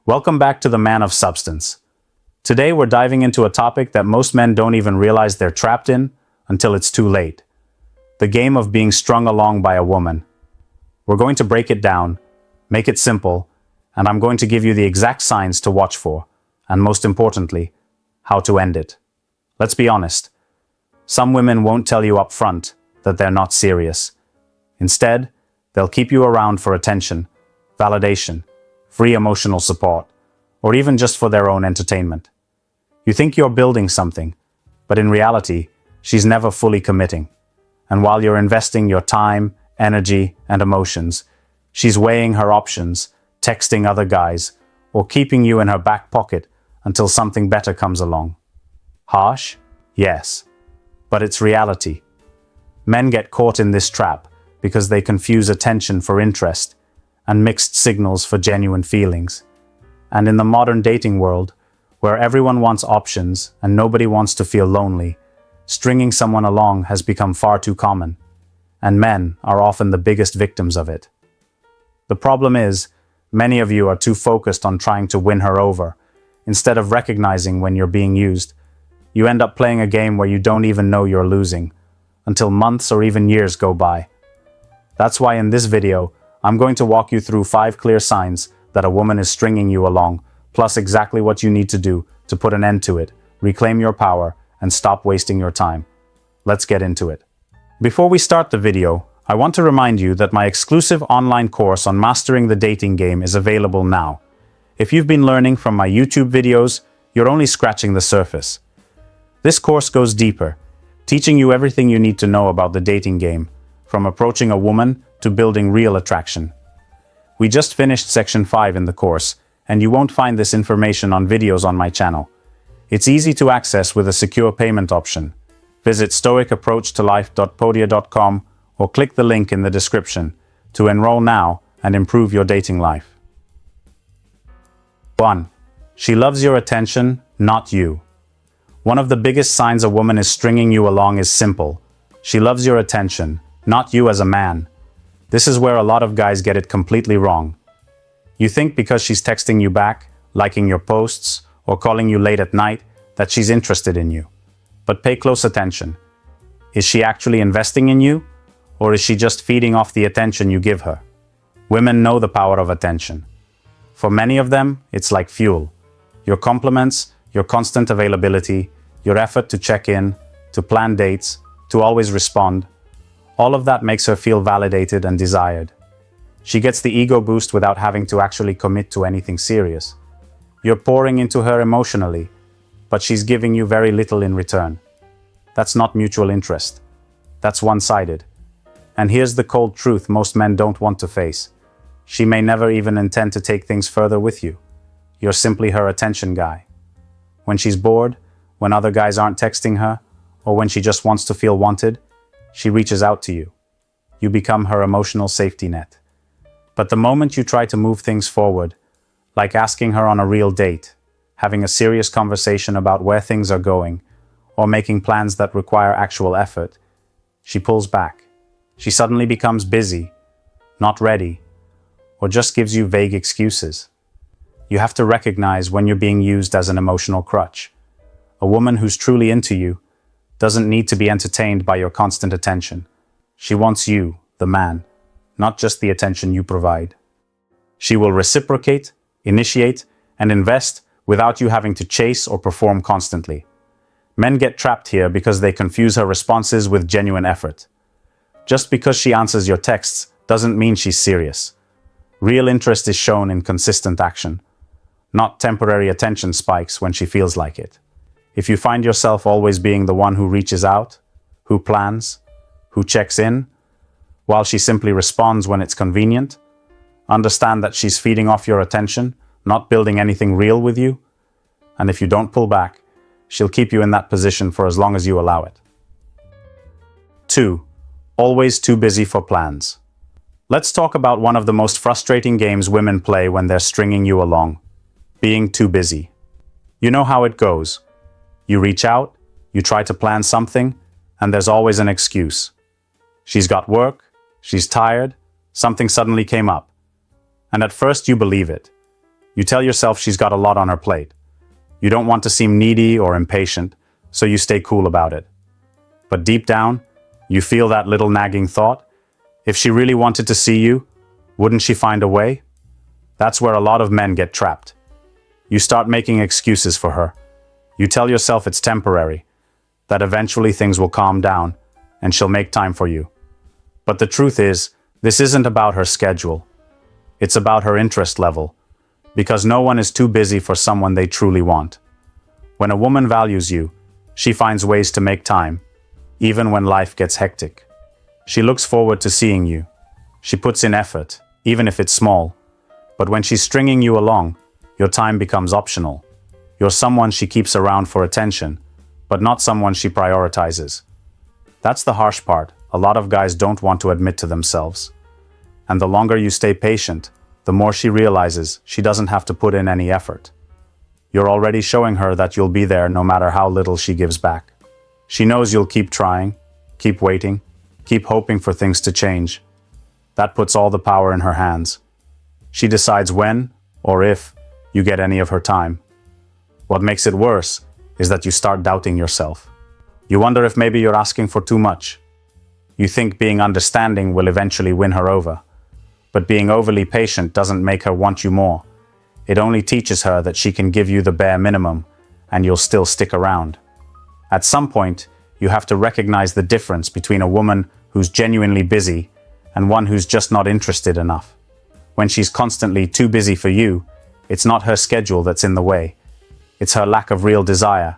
Welcome back to the Man of Substance. Today we're diving into a topic that most men don't even realize they're trapped in until it's too late. The game of being strung along by a woman. We're going to break it down, make it simple, and I'm going to give you the exact signs to watch for, and most importantly, how to end it. Let's be honest. Some women won't tell you up front that they're not serious. Instead, they'll keep you around for attention, validation, free emotional support, or even just for their own entertainment. You think you're building something, but in reality, she's never fully committing. And while you're investing your time, energy, and emotions, she's weighing her options, texting other guys, or keeping you in her back pocket until something better comes along. Harsh? Yes. But it's reality. Men get caught in this trap because they confuse attention for interest and mixed signals for genuine feelings. And in the modern dating world, where everyone wants options and nobody wants to feel lonely, stringing someone along has become far too common, and men are often the biggest victims of it. The problem is, many of you are too focused on trying to win her over, instead of recognizing when you're being used. You end up playing a game where you don't even know you're losing, until months or even years go by. That's why in this video, I'm going to walk you through 5 clear signs that a woman is stringing you along, plus exactly what you need to do to put an end to it, reclaim your power, and stop wasting your time. Let's get into it. Before we start the video, I want to remind you that my exclusive online course on mastering the dating game is available now. If you've been learning from my YouTube videos, you're only scratching the surface. This course goes deeper, teaching you everything you need to know about the dating game, from approaching a woman to building real attraction. We just finished section 5 in the course, and you won't find this information on videos on my channel. It's easy to access with a secure payment option. Visit stoicapproachtolife.podia.com or click the link in the description to enroll now and improve your dating life. 1. She loves your attention, not you. One of the biggest signs a woman is stringing you along is simple. She loves your attention, not you as a man. This is where a lot of guys get it completely wrong. You think because she's texting you back, liking your posts, or calling you late at night, that she's interested in you. But pay close attention. Is she actually investing in you, or is she just feeding off the attention you give her? Women know the power of attention. For many of them, it's like fuel. Your compliments, your constant availability, your effort to check in, to plan dates, to always respond, all of that makes her feel validated and desired. She gets the ego boost without having to actually commit to anything serious. You're pouring into her emotionally, but she's giving you very little in return. That's not mutual interest. That's one-sided. And here's the cold truth most men don't want to face. She may never even intend to take things further with you. You're simply her attention guy. When she's bored, when other guys aren't texting her, or when she just wants to feel wanted, she reaches out to you. You become her emotional safety net. But the moment you try to move things forward, like asking her on a real date, having a serious conversation about where things are going, or making plans that require actual effort, she pulls back. She suddenly becomes busy, not ready, or just gives you vague excuses. You have to recognize when you're being used as an emotional crutch. A woman who's truly into you doesn't need to be entertained by your constant attention. She wants you, the man, not just the attention you provide. She will reciprocate, initiate, and invest without you having to chase or perform constantly. Men get trapped here because they confuse her responses with genuine effort. Just because she answers your texts doesn't mean she's serious. Real interest is shown in consistent action, not temporary attention spikes when she feels like it. If you find yourself always being the one who reaches out, who plans, who checks in, while she simply responds when it's convenient, understand that she's feeding off your attention, not building anything real with you. And if you don't pull back, she'll keep you in that position for as long as you allow it. 2. Always too busy for plans. Let's talk about one of the most frustrating games women play when they're stringing you along. Being too busy. You know how it goes. You reach out, you try to plan something, and there's always an excuse. She's got work, she's tired, something suddenly came up. And at first you believe it. You tell yourself she's got a lot on her plate. You don't want to seem needy or impatient, so you stay cool about it. But deep down, you feel that little nagging thought. If she really wanted to see you, wouldn't she find a way? That's where a lot of men get trapped. You start making excuses for her. You tell yourself it's temporary, that eventually things will calm down, and she'll make time for you. But the truth is, this isn't about her schedule. It's about her interest level, because no one is too busy for someone they truly want. When a woman values you, she finds ways to make time, even when life gets hectic. She looks forward to seeing you. She puts in effort, even if it's small. But when she's stringing you along, your time becomes optional. You're someone she keeps around for attention, but not someone she prioritizes. That's the harsh part a lot of guys don't want to admit to themselves. And the longer you stay patient, the more she realizes she doesn't have to put in any effort. You're already showing her that you'll be there no matter how little she gives back. She knows you'll keep trying, keep waiting, keep hoping for things to change. That puts all the power in her hands. She decides when, or if, you get any of her time. What makes it worse is that you start doubting yourself. You wonder if maybe you're asking for too much. You think being understanding will eventually win her over. But being overly patient doesn't make her want you more. It only teaches her that she can give you the bare minimum, and you'll still stick around. At some point, you have to recognize the difference between a woman who's genuinely busy and one who's just not interested enough. When she's constantly too busy for you, it's not her schedule that's in the way. It's her lack of real desire.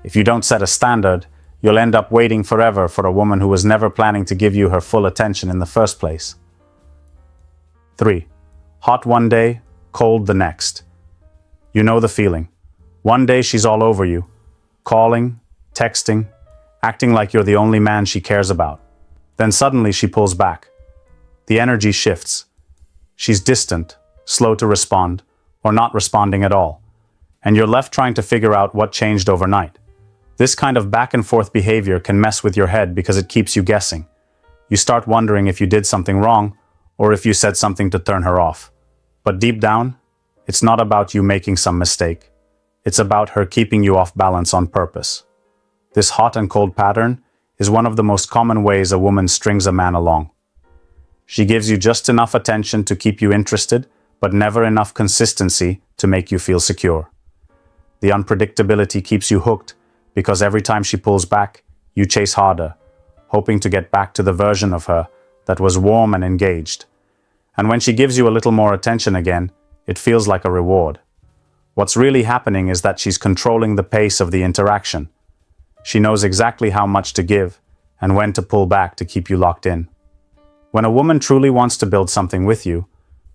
If you don't set a standard, you'll end up waiting forever for a woman who was never planning to give you her full attention in the first place. 3. Hot one day, cold the next. You know the feeling. One day she's all over you, calling, texting, acting like you're the only man she cares about. Then suddenly she pulls back. The energy shifts. She's distant, slow to respond, or not responding at all. And you're left trying to figure out what changed overnight. This kind of back and forth behavior can mess with your head because it keeps you guessing. You start wondering if you did something wrong, or if you said something to turn her off. But deep down, it's not about you making some mistake. It's about her keeping you off balance on purpose. This hot and cold pattern is one of the most common ways a woman strings a man along. She gives you just enough attention to keep you interested, but never enough consistency to make you feel secure. The unpredictability keeps you hooked because every time she pulls back, you chase harder, hoping to get back to the version of her that was warm and engaged. And when she gives you a little more attention again, it feels like a reward. What's really happening is that she's controlling the pace of the interaction. She knows exactly how much to give and when to pull back to keep you locked in. When a woman truly wants to build something with you,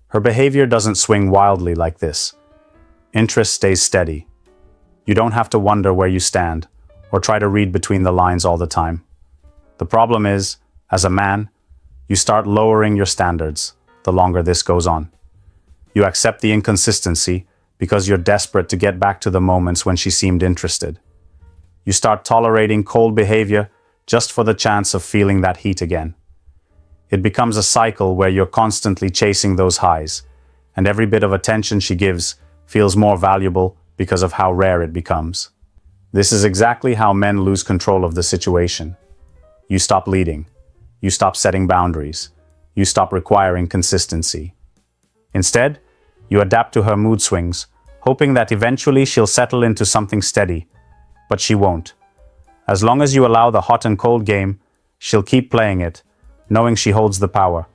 her behavior doesn't swing wildly like this. Interest stays steady. You don't have to wonder where you stand or try to read between the lines all the time. The problem is, as a man, you start lowering your standards the longer this goes on. You accept the inconsistency because you're desperate to get back to the moments when she seemed interested. You start tolerating cold behavior just for the chance of feeling that heat again. It becomes a cycle where you're constantly chasing those highs, and every bit of attention she gives feels more valuable because of how rare it becomes. This is exactly how men lose control of the situation. You stop leading. You stop setting boundaries. You stop requiring consistency. Instead, you adapt to her mood swings, hoping that eventually she'll settle into something steady. But she won't. As long as you allow the hot and cold game, she'll keep playing it, knowing she holds the power.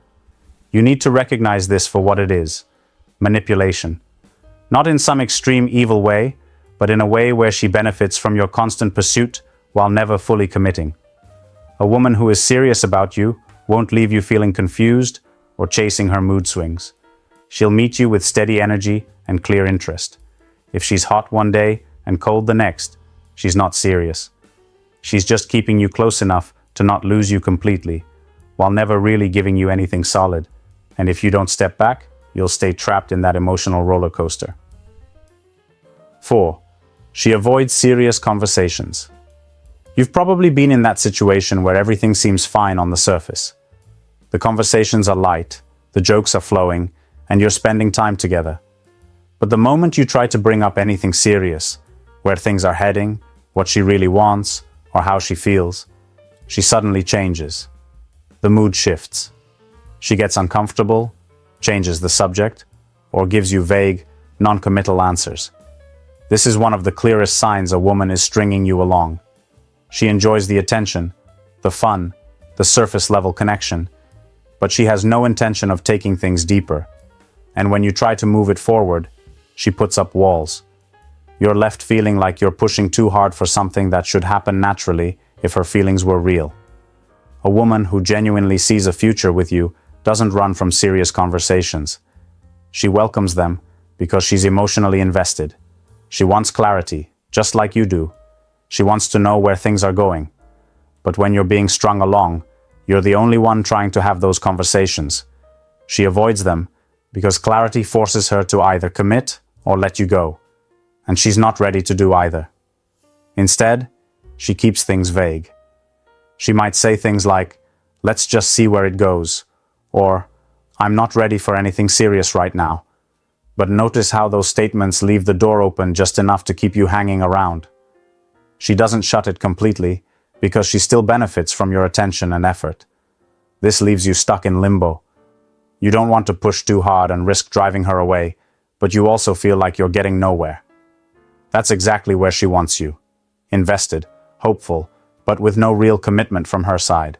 You need to recognize this for what it is: manipulation. Not in some extreme evil way, but in a way where she benefits from your constant pursuit while never fully committing. A woman who is serious about you won't leave you feeling confused or chasing her mood swings. She'll meet you with steady energy and clear interest. If she's hot one day and cold the next, she's not serious. She's just keeping you close enough to not lose you completely, while never really giving you anything solid. And if you don't step back, you'll stay trapped in that emotional roller coaster. 4. She avoids serious conversations. You've probably been in that situation where everything seems fine on the surface. The conversations are light, the jokes are flowing, and you're spending time together. But the moment you try to bring up anything serious, where things are heading, what she really wants, or how she feels, she suddenly changes. The mood shifts. She gets uncomfortable, changes the subject, or gives you vague, non-committal answers. This is one of the clearest signs a woman is stringing you along. She enjoys the attention, the fun, the surface-level connection, but she has no intention of taking things deeper. And when you try to move it forward, she puts up walls. You're left feeling like you're pushing too hard for something that should happen naturally if her feelings were real. A woman who genuinely sees a future with you doesn't run from serious conversations. She welcomes them because she's emotionally invested. She wants clarity, just like you do. She wants to know where things are going. But when you're being strung along, you're the only one trying to have those conversations. She avoids them because clarity forces her to either commit or let you go. And she's not ready to do either. Instead, she keeps things vague. She might say things like, "Let's just see where it goes," or "I'm not ready for anything serious right now." But notice how those statements leave the door open just enough to keep you hanging around. She doesn't shut it completely because she still benefits from your attention and effort. This leaves you stuck in limbo. You don't want to push too hard and risk driving her away, but you also feel like you're getting nowhere. That's exactly where she wants you. Invested, hopeful, but with no real commitment from her side.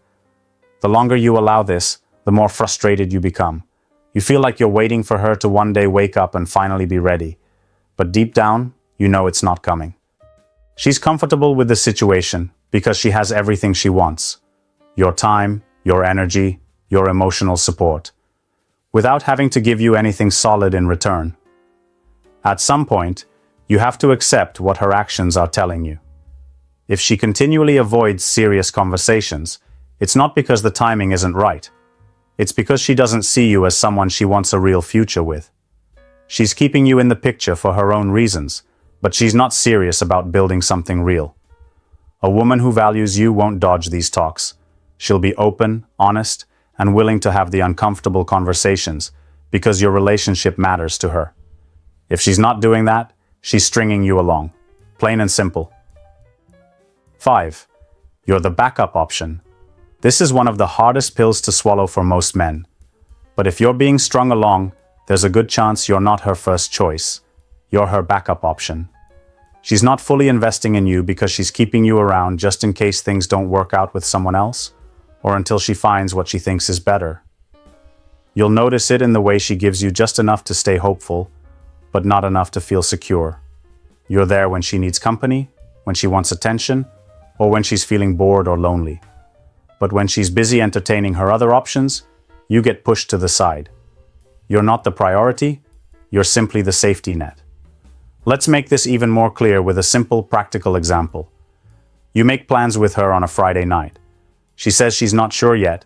The longer you allow this, the more frustrated you become. You feel like you're waiting for her to one day wake up and finally be ready. But deep down, you know it's not coming. She's comfortable with the situation because she has everything she wants. Your time, your energy, your emotional support. Without having to give you anything solid in return. At some point, you have to accept what her actions are telling you. If she continually avoids serious conversations, it's not because the timing isn't right. It's because she doesn't see you as someone she wants a real future with. She's keeping you in the picture for her own reasons, but she's not serious about building something real. A woman who values you won't dodge these talks. She'll be open, honest, and willing to have the uncomfortable conversations because your relationship matters to her. If she's not doing that, she's stringing you along. Plain and simple. 5. You're the backup option. This is one of the hardest pills to swallow for most men. But if you're being strung along, there's a good chance you're not her first choice. You're her backup option. She's not fully investing in you because she's keeping you around just in case things don't work out with someone else, or until she finds what she thinks is better. You'll notice it in the way she gives you just enough to stay hopeful, but not enough to feel secure. You're there when she needs company, when she wants attention, or when she's feeling bored or lonely. But when she's busy entertaining her other options, you get pushed to the side. You're not the priority, you're simply the safety net. Let's make this even more clear with a simple, practical example. You make plans with her on a Friday night. She says she's not sure yet,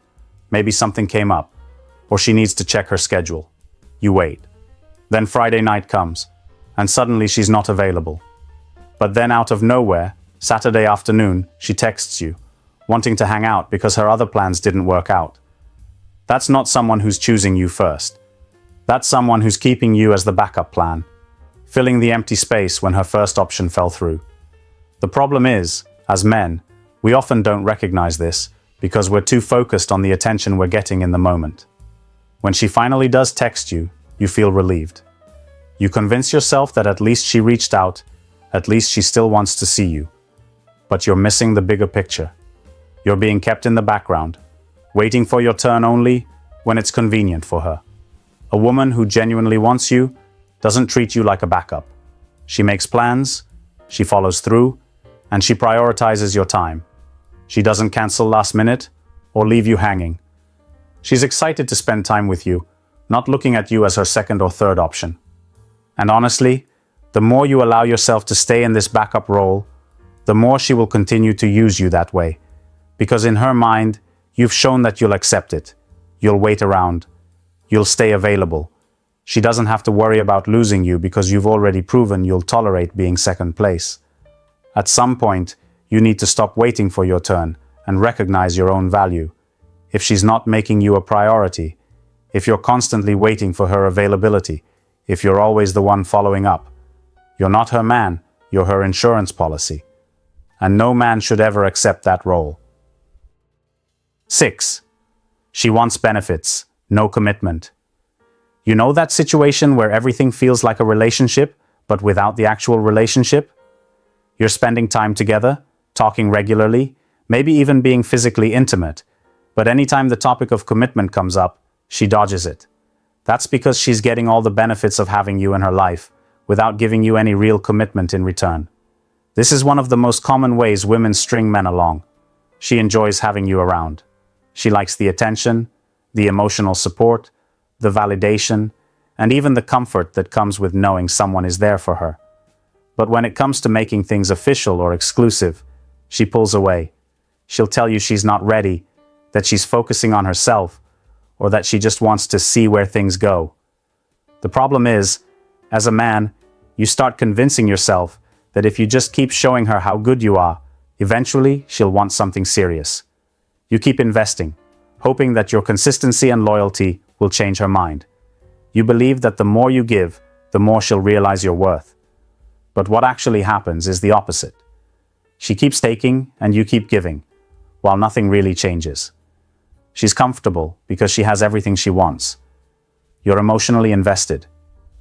maybe something came up, or she needs to check her schedule. You wait. Then Friday night comes, and suddenly she's not available. But then out of nowhere, Saturday afternoon, she texts you, wanting to hang out because her other plans didn't work out. That's not someone who's choosing you first. That's someone who's keeping you as the backup plan, filling the empty space when her first option fell through. The problem is, as men, we often don't recognize this because we're too focused on the attention we're getting in the moment. When she finally does text you, you feel relieved. You convince yourself that at least she reached out, at least she still wants to see you. But you're missing the bigger picture. You're being kept in the background, waiting for your turn only when it's convenient for her. A woman who genuinely wants you doesn't treat you like a backup. She makes plans, she follows through, and she prioritizes your time. She doesn't cancel last minute or leave you hanging. She's excited to spend time with you, not looking at you as her second or third option. And honestly, the more you allow yourself to stay in this backup role, the more she will continue to use you that way. Because in her mind, you've shown that you'll accept it. You'll wait around. You'll stay available. She doesn't have to worry about losing you because you've already proven you'll tolerate being second place. At some point, you need to stop waiting for your turn and recognize your own value. If she's not making you a priority, if you're constantly waiting for her availability, if you're always the one following up. You're not her man, you're her insurance policy. And no man should ever accept that role. 6. She wants benefits, no commitment. You know that situation where everything feels like a relationship, but without the actual relationship? You're spending time together, talking regularly, maybe even being physically intimate, but anytime the topic of commitment comes up, she dodges it. That's because she's getting all the benefits of having you in her life, without giving you any real commitment in return. This is one of the most common ways women string men along. She enjoys having you around. She likes the attention, the emotional support, the validation, and even the comfort that comes with knowing someone is there for her. But when it comes to making things official or exclusive, she pulls away. She'll tell you she's not ready, that she's focusing on herself, or that she just wants to see where things go. The problem is, as a man, you start convincing yourself that if you just keep showing her how good you are, eventually she'll want something serious. You keep investing, hoping that your consistency and loyalty will change her mind. You believe that the more you give, the more she'll realize your worth. But what actually happens is the opposite. She keeps taking and you keep giving, while nothing really changes. She's comfortable because she has everything she wants. You're emotionally invested.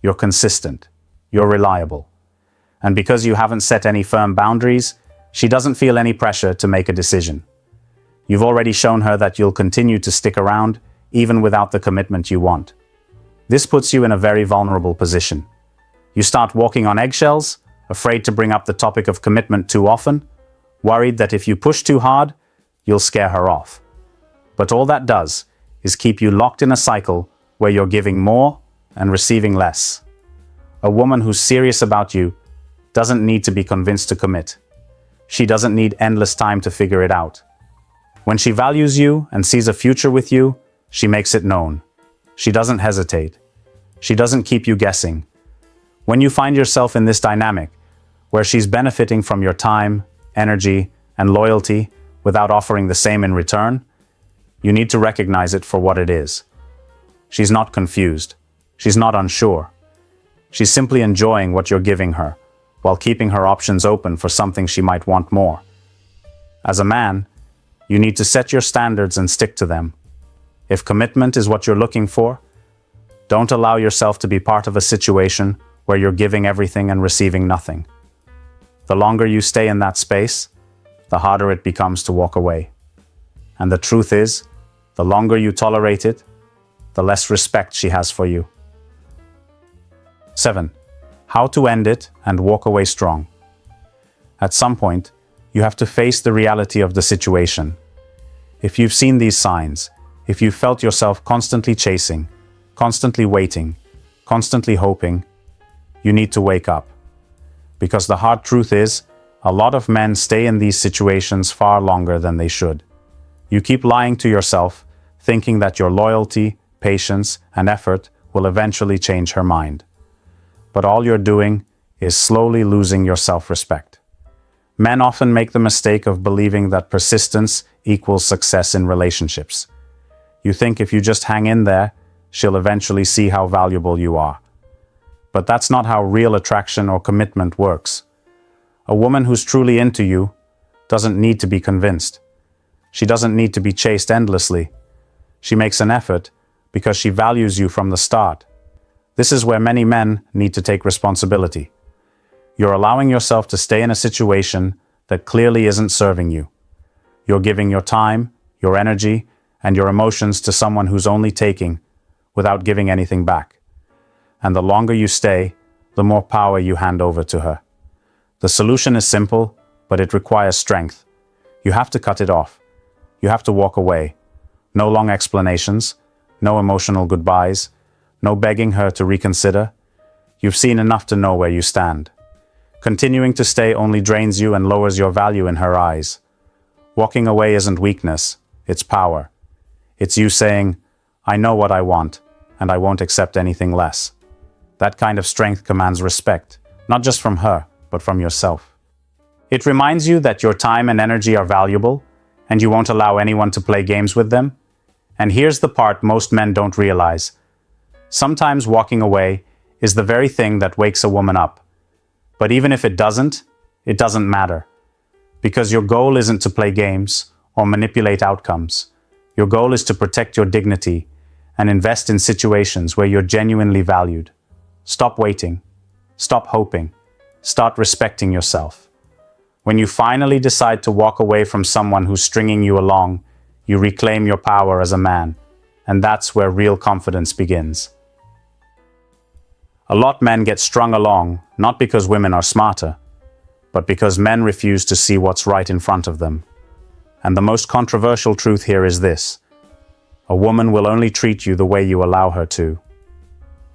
You're consistent. You're reliable. And because you haven't set any firm boundaries, she doesn't feel any pressure to make a decision. You've already shown her that you'll continue to stick around, even without the commitment you want. This puts you in a very vulnerable position. You start walking on eggshells, afraid to bring up the topic of commitment too often, worried that if you push too hard, you'll scare her off. But all that does is keep you locked in a cycle where you're giving more and receiving less. A woman who's serious about you doesn't need to be convinced to commit. She doesn't need endless time to figure it out. When she values you and sees a future with you, she makes it known. She doesn't hesitate. She doesn't keep you guessing. When you find yourself in this dynamic, where she's benefiting from your time, energy, and loyalty without offering the same in return, you need to recognize it for what it is. She's not confused. She's not unsure. She's simply enjoying what you're giving her, while keeping her options open for something she might want more. As a man, you need to set your standards and stick to them. If commitment is what you're looking for, don't allow yourself to be part of a situation where you're giving everything and receiving nothing. The longer you stay in that space, the harder it becomes to walk away. And the truth is, the longer you tolerate it, the less respect she has for you. 7. How to end it and walk away strong. At some point, you have to face the reality of the situation. If you've seen these signs, if you've felt yourself constantly chasing, constantly waiting, constantly hoping, you need to wake up. Because the hard truth is, a lot of men stay in these situations far longer than they should. You keep lying to yourself, thinking that your loyalty, patience, and effort will eventually change her mind. But all you're doing is slowly losing your self-respect. Men often make the mistake of believing that persistence equals success in relationships. You think if you just hang in there, she'll eventually see how valuable you are. But that's not how real attraction or commitment works. A woman who's truly into you doesn't need to be convinced. She doesn't need to be chased endlessly. She makes an effort because she values you from the start. This is where many men need to take responsibility. You're allowing yourself to stay in a situation that clearly isn't serving you. You're giving your time, your energy, and your emotions to someone who's only taking without giving anything back. And the longer you stay, the more power you hand over to her. The solution is simple, but it requires strength. You have to cut it off. You have to walk away. No long explanations, no emotional goodbyes, no begging her to reconsider. You've seen enough to know where you stand. Continuing to stay only drains you and lowers your value in her eyes. Walking away isn't weakness, it's power. It's you saying, I know what I want, and I won't accept anything less. That kind of strength commands respect, not just from her, but from yourself. It reminds you that your time and energy are valuable, and you won't allow anyone to play games with them. And here's the part most men don't realize. Sometimes walking away is the very thing that wakes a woman up. But even if it doesn't matter. Because your goal isn't to play games or manipulate outcomes. Your goal is to protect your dignity and invest in situations where you're genuinely valued. Stop waiting. Stop hoping. Start respecting yourself. When you finally decide to walk away from someone who's stringing you along, you reclaim your power as a man, and that's where real confidence begins. A lot of men get strung along, not because women are smarter, but because men refuse to see what's right in front of them. And the most controversial truth here is this: a woman will only treat you the way you allow her to.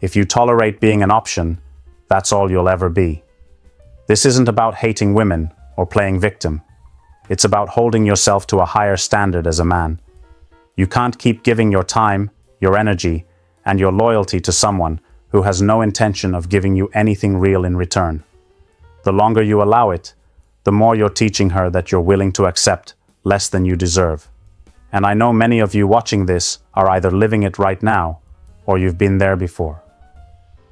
If you tolerate being an option, that's all you'll ever be. This isn't about hating women or playing victim. It's about holding yourself to a higher standard as a man. You can't keep giving your time, your energy, and your loyalty to someone who has no intention of giving you anything real in return. The longer you allow it, the more you're teaching her that you're willing to accept less than you deserve. And I know many of you watching this are either living it right now, or you've been there before.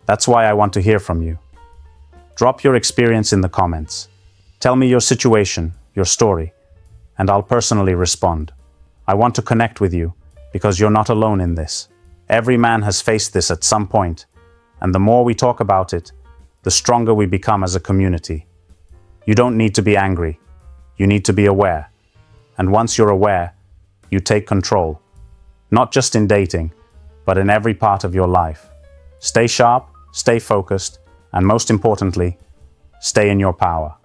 That's why I want to hear from you. Drop your experience in the comments. Tell me your situation, your story, and I'll personally respond. I want to connect with you because you're not alone in this. Every man has faced this at some point, and the more we talk about it, the stronger we become as a community. You don't need to be angry. You need to be aware. And once you're aware, you take control. Not just in dating, but in every part of your life. Stay sharp, stay focused, and most importantly, stay in your power.